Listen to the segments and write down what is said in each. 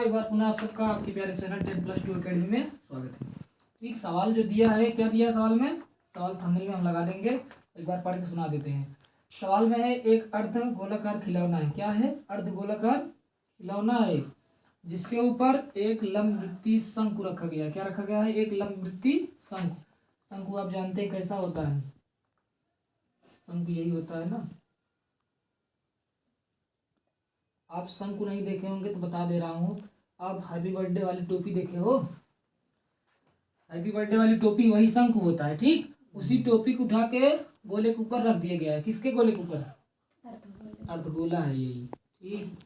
एक बार पुनः आप सबका आपके प्यारे चैनल 10+2 अकेडमी में स्वागत है। ठीक, सवाल जो दिया है, क्या दिया है सवाल में? सवाल थंबनेल में हम लगा देंगे, एक बार पढ़ के सुना देते हैं। सवाल में है एक अर्ध गोलाकार खिलौना है। क्या है? अर्ध गोलाकार खिलौना है जिसके ऊपर एक लंबवृत्तीय शंकु रखा गया है। क्या रखा गया है? एक लंबवृत्तीय शंकु। शंकु आप जानते हैं कैसा होता है? शंकु यही होता है ना। आप शंकु नहीं देखे होंगे तो बता दे रहा हूँ। आप हैप्पी बर्थडे वाली टोपी देखे हो? हैप्पी बर्थडे वाली टोपी वही शंकु होता है। ठीक, उसी टोपी को उठा के गोले के ऊपर रख दिया गया है। किसके गोले के ऊपर? अर्धगोला है यही। ठीक,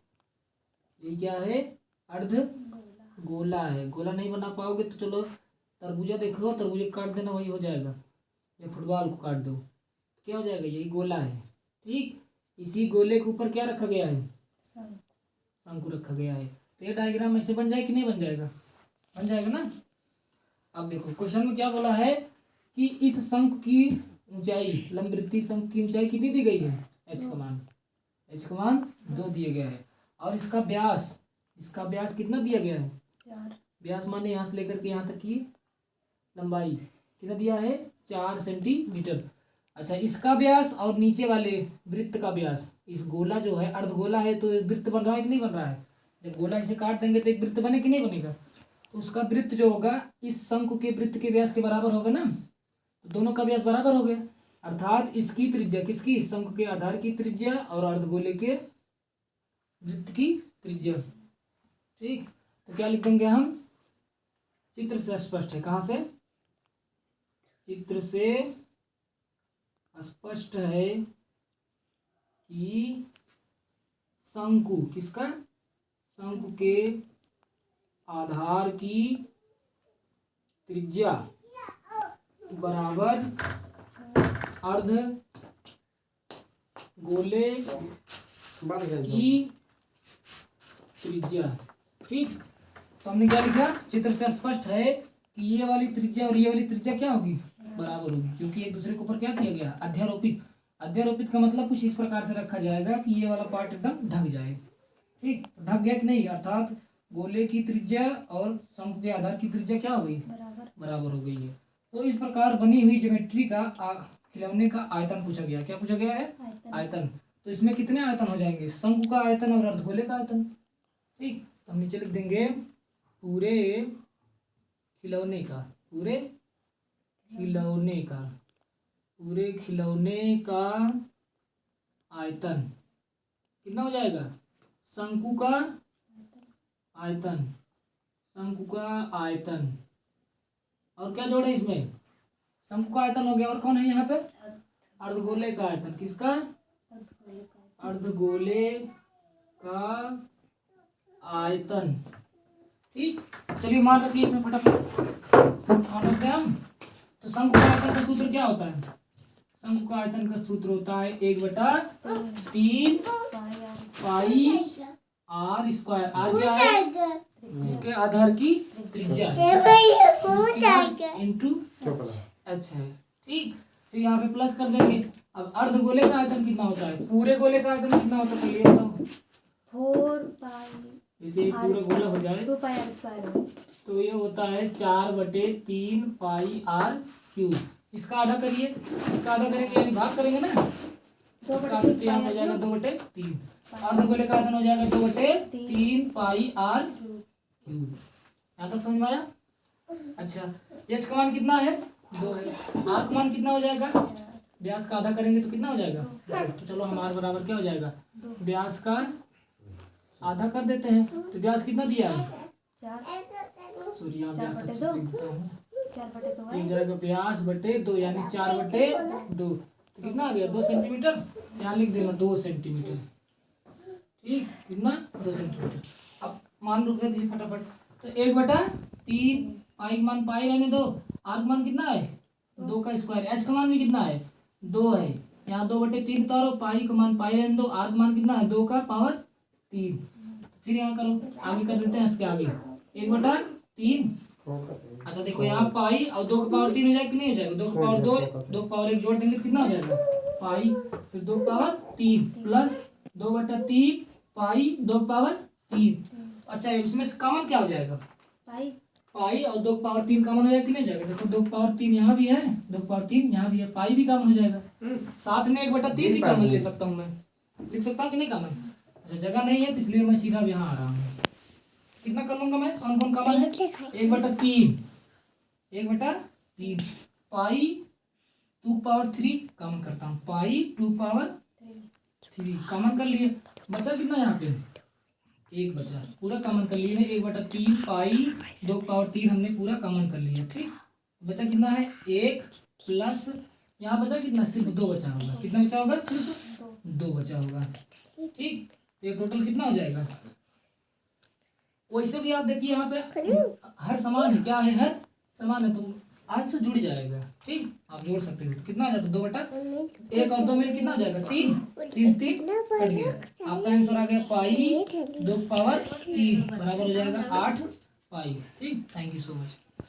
ये क्या है? अर्ध गोला है। गोला नहीं बना पाओगे तो चलो तरबूजा देखो, तरबूजा काट देना, वही हो जाएगा। या फुटबॉल को काट दो, क्या हो जाएगा? यही गोला है। ठीक, इसी गोले के ऊपर क्या रखा गया है? शंकु रखा गया है। तो ये डायग्राम ऐसे बन जाए कि नहीं बन जाएगा? बन जाएगा ना। अब देखो क्वेश्चन में क्या बोला है कि इस शंकु की ऊंचाई, लंबवृत्तीय शंकु की ऊंचाई कितनी दी गई है? h का मान 2 दिया गया है। और इसका व्यास कितना दिया गया है? 4। व्यास माने यहाँ से लेकर के यहाँ तक की लंबाई कितना दिया है? 4 सेंटीमीटर। अच्छा, इसका व्यास और नीचे वाले वृत्त का व्यास, इस गोला जो है अर्धगोला है तो वृत्त बन रहा है कि नहीं बन रहा है? जब गोला इसे काट देंगे तो एक वृत्त बने कि नहीं बनेगा? तो उसका वृत्त जो होगा इस शंकु के वृत्त के व्यास के बराबर होगा ना। तो दोनों का व्यास बराबर हो गया, अर्थात इसकी त्रिज्या, किसकी? इस शंकु के आधार की त्रिज्या और अर्धगोले के वृत्त की त्रिज्या। ठीक, तो क्या लिख देंगे हम? चित्र से स्पष्ट है। कहाँ से? चित्र से स्पष्ट है कि शंकु, किसका? शंकु के आधार की त्रिज्या बराबर अर्ध गोले की त्रिज्या। ठीक, तो हमने क्या लिखा? चित्र से स्पष्ट है कि ये वाली त्रिज्या और ये वाली त्रिज्या क्या होगी? बराबर होगी, क्योंकि एक दूसरे के ऊपर क्या किया गया? अध्यारोपित। अध्यारोपित का मतलब कुछ इस प्रकार से रखा जाएगा कि ये वाला पार्ट एकदम ढक जाए। ठीक, ढक गया कि नहीं? अर्थात गोले की त्रिज्या और शंकु के आधार की त्रिज्या क्या हो गई? बराबर हो गई है। तो इस प्रकार बनी हुई ज्योमेट्री का खिलौने का आयतन पूछा गया। क्या पूछा गया है? आयतन। तो इसमें कितने आयतन हो जाएंगे? शंकु का आयतन और अर्धगोले का आयतन। ठीक, तो हम नीचे लिख देंगे पूरे खिलौने का, पूरे खिलौने का आयतन कितना हो जाएगा? शंकु का आयतन, और क्या जोड़े इसमें? शंकु का आयतन हो गया, और कौन है यहाँ पे? अर्धगोले का आयतन। किसका? अर्धगोले का आयतन। ठीक, चलिए मान रखिए इसमें फटाफट मान रखते हैं हम। तो शंकु का आयतन का सूत्र क्या होता है? शंकु का आयतन का सूत्र होता है 1/3 पाई r स्क्वायर। आर क्या है? इसके आधार की त्रिज्या इंटू h है। ठीक, फिर यहाँ पे प्लस कर देंगे। अब अर्धगोले का आयतन कितना होता है? पूरे गोले का आयतन कितना होता है? पहले बताओ। 4 पाई, जैसे पूरा गोला हो जाए 2 पाई r स्क्वायर, तो ये होता है 4/3 पाई r क्यूब। इसका आधा करिए, इसका आधा करेंगे यानी भाग करेंगे ना। इसका आधा तो यहाँ हो जाएगा 2/3। अर्धगोले का आयतन हो जाएगा 2/3 पाई r क्यूब। यहाँ तक समझ में आया? अच्छा, h का मान कितना है? 2 है। r का मान कितना हो जाएगा? व्यास का आधा करेंगे तो कितना हो जाएगा? तो चलो हम r बराबर क्या हो जाएगा? व्यास का आधा कर देते हैं। तो व्यास कितना दिया है? 4। सॉरी, यहाँ व्यास बटे अच्छा दो। लिख देता हूँ। 4/2 ये जाएगा व्यास बटे 2 यानी 4/2। तो कितना आ गया? 2 सेंटीमीटर। यहाँ लिख देना 2 सेंटीमीटर। ठीक, कितना? 2 सेंटीमीटर। अब मान रुक दीजिए फटाफट। तो 1/3 पाई का मान पाई रहने दो, आर का मान कितना है? 2 का स्क्वायर। एच का मान भी कितना है? 2 है। यहाँ 2/3 उतारो, पाई का मान पाई रहने दो, आर का मान कितना है? 2 का पावर 3। फिर यहाँ करो, आगे कर देते हैं इसके आगे 1/3। अच्छा देखो, यहाँ पाई और 2 का पावर 3 हो जाएगा कि नहीं हो जाएगा? 2 का पावर 2, 2 का पावर 1 जोड़ देंगे कितना हो जाएगा? पाई, फिर 2 का पावर 3 प्लस 2/3 पाई 2 का पावर 3। अच्छा इसमें से कॉमन क्या हो जाएगा? पाई। पाई और 2 की पावर 3 कॉमन हो जाएगा कि नहीं जाएगा? देखो 2 की पावर 3 यहाँ भी है, 2 की पावर 3 यहाँ भी है, पाई भी कॉमन हो जाएगा। साथ में 1/3 भी कॉमन ले सकता हूँ मैं, लिख सकता हूँ कि नहीं कॉमन? अच्छा जगह नहीं है तो इसलिए मैं सीधा यहाँ आ रहा हूँ। कितना कर लूंगा मैं? कौन कौन कॉमन है? 1/3, 1/3 पाई 2 की पावर 3 कॉमन करता हूँ, पाई 2 की पावर 3 कॉमन कर लिए। बचा कितना यहाँ पे? 1 बचा, पूरा कॉमन कर लिए 1/3 पाई 2 की पावर 3 हमने पूरा कॉमन कर लिया। ठीक, बचा कितना है? 1 प्लस यहाँ बचा कितना? सिर्फ 2 बचा होगा। कितना बचा होगा? सिर्फ 2 बचा होगा। ठीक, तो ये टोटल कितना हो जाएगा? वैसे भी आप देखिए यहाँ पे हर समान है, क्या है? हर समान है, तो आज से जुड़ जाएगा। ठीक, आप जोड़ सकते हो। तो कितना आ जाता? 2/1 और 2 मिल कितना हो जाएगा? 3, 3 से 3 कट गया। आपका आंसर आ गया पाई 2 की पावर 3 बराबर हो जाएगा 8 पाई। ठीक, थैंक यू सो मच।